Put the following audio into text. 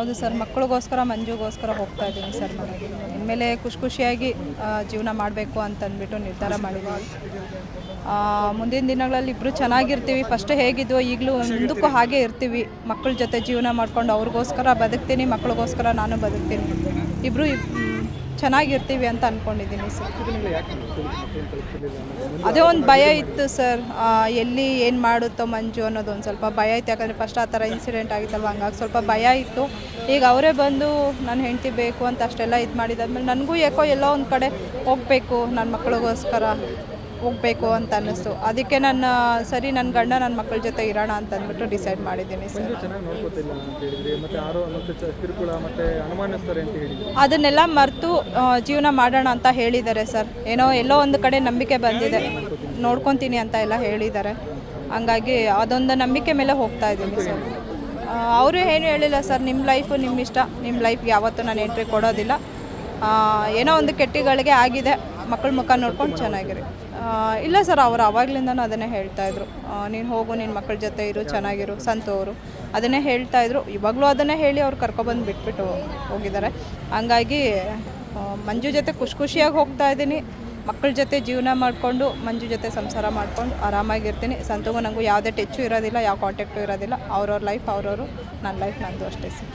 ಹೌದು ಸರ್, ಮಕ್ಕಳಿಗೋಸ್ಕರ ಮಂಜುಗೋಸ್ಕರ ಹೋಗ್ತಾ ಇದ್ದೀನಿ ಸರ್ ಮನೆಗೆ. ಇನ್ಮೇಲೆ ಖುಷಿಯಾಗಿ ಜೀವನ ಮಾಡಬೇಕು ಅಂತಂದ್ಬಿಟ್ಟು ನಿರ್ಧಾರ ಮಾಡಿದ್ದೀವಿ. ಮುಂದಿನ ದಿನಗಳಲ್ಲಿ ಇಬ್ಬರು ಚೆನ್ನಾಗಿರ್ತೀವಿ. ಫಸ್ಟ್ ಹೇಗಿದ್ವೋ ಈಗಲೂ ಮುಂದಕ್ಕೂ ಹಾಗೆ ಇರ್ತೀವಿ. ಮಕ್ಕಳ ಜೊತೆ ಜೀವನ ಮಾಡ್ಕೊಂಡು ಅವ್ರಿಗೋಸ್ಕರ ಬದುಕ್ತೀನಿ, ಮಕ್ಕಳಿಗೋಸ್ಕರ ನಾನು ಬದುಕ್ತೀನಿ. ಇಬ್ಬರು ಚೆನ್ನಾಗಿರ್ತೀವಿ ಅಂತ ಅಂದ್ಕೊಂಡಿದ್ದೀನಿ ಸರ್. ಅದೇ ಒಂದು ಭಯ ಇತ್ತು ಸರ್, ಎಲ್ಲಿ ಏನು ಮಾಡುತ್ತೋ ಮಂಜು ಅನ್ನೋದು ಒಂದು ಸ್ವಲ್ಪ ಭಯ ಇತ್ತು. ಯಾಕಂದರೆ ಫಸ್ಟ್ ಆ ಥರ ಇನ್ಸಿಡೆಂಟ್ ಆಗಿತ್ತಲ್ವ, ಹಂಗಾಗಿ ಸ್ವಲ್ಪ ಭಯ ಇತ್ತು. ಈಗ ಅವರೇ ಬಂದು ನನ್ನ ಹೆಂಡತಿ ಬೇಕು ಅಂತ ಅಷ್ಟೆಲ್ಲ ಇದು ಮಾಡಿದಾದ್ಮೇಲೆ ನನಗೂ ಯಾಕೋ ಎಲ್ಲೋ ಒಂದು ಕಡೆ ಹೋಗಬೇಕು, ನನ್ನ ಮಕ್ಕಳಿಗೋಸ್ಕರ ಹೋಗಬೇಕು ಅಂತ ಅನ್ನಿಸ್ತು. ಅದಕ್ಕೆ ನನ್ನ ಗಂಡ ನನ್ನ ಮಕ್ಕಳ ಜೊತೆ ಇರೋಣ ಅಂತ ಅಂದ್ಬಿಟ್ಟು ಡಿಸೈಡ್ ಮಾಡಿದ್ದೀನಿ ಸರ್. ಅದನ್ನೆಲ್ಲ ಮರೆತು ಜೀವನ ಮಾಡೋಣ ಅಂತ ಹೇಳಿದ್ದಾರೆ ಸರ್. ಎಲ್ಲೋ ಒಂದು ಕಡೆ ನಂಬಿಕೆ ಬಂದಿದೆ, ನೋಡ್ಕೊತೀನಿ ಅಂತ ಎಲ್ಲ ಹೇಳಿದ್ದಾರೆ. ಹಂಗಾಗಿ ಅದೊಂದು ನಂಬಿಕೆ ಮೇಲೆ ಹೋಗ್ತಾ ಇದ್ದೀನಿ ಸರ್. ಅವರು ಏನು ಹೇಳಿಲ್ಲ ಸರ್, ನಿಮ್ಮ ಲೈಫು ನಿಮ್ಮ ಇಷ್ಟ, ನಿಮ್ಮ ಲೈಫ್ಗೆ ಯಾವತ್ತೂ ನಾನು ಎಂಟ್ರಿ ಕೊಡೋದಿಲ್ಲ. ಏನೋ ಒಂದು ಕೆಟ್ಟಿಗಳಿಗೆ ಆಗಿದೆ, ಮಕ್ಕಳ ಮುಖ ನೋಡ್ಕೊಂಡು ಚೆನ್ನಾಗಿರಿ. ಇಲ್ಲ ಸರ್, ಅವರು ಆವಾಗಲಿಂದನೂ ಅದನ್ನೇ ಹೇಳ್ತಾಯಿದ್ರು, ನೀನು ಹೋಗು, ನಿನ್ನ ಮಕ್ಕಳ ಜೊತೆ ಇರು, ಚೆನ್ನಾಗಿರು. ಸಂತು ಅವರು ಅದನ್ನೇ ಹೇಳ್ತಾಯಿದ್ರು. ಇವಾಗಲೂ ಅದನ್ನೇ ಹೇಳಿ ಅವ್ರು ಕರ್ಕೊಬಂದು ಬಿಟ್ಬಿಟ್ಟು ಹೋಗಿದ್ದಾರೆ. ಹಂಗಾಗಿ ಮಂಜು ಜೊತೆ ಖುಷಿಯಾಗಿ ಹೋಗ್ತಾ ಇದ್ದೀನಿ. ಮಕ್ಕಳ ಜೊತೆ ಜೀವನ ಮಾಡಿಕೊಂಡು ಮಂಜು ಜೊತೆ ಸಂಸಾರ ಮಾಡ್ಕೊಂಡು ಆರಾಮಾಗಿರ್ತೀನಿ. ಸಂತುಗೂ ನನಗೂ ಯಾವುದೇ ಟಚ್ಚು ಇರೋದಿಲ್ಲ, ಯಾವ ಕಾಂಟ್ಯಾಕ್ಟು ಇರೋದಿಲ್ಲ. ಅವ್ರವ್ರ ಲೈಫ್ ಅವ್ರವರು, ನನ್ನ ಲೈಫ್ ನಂದು ಅಷ್ಟೇ ಸರ್.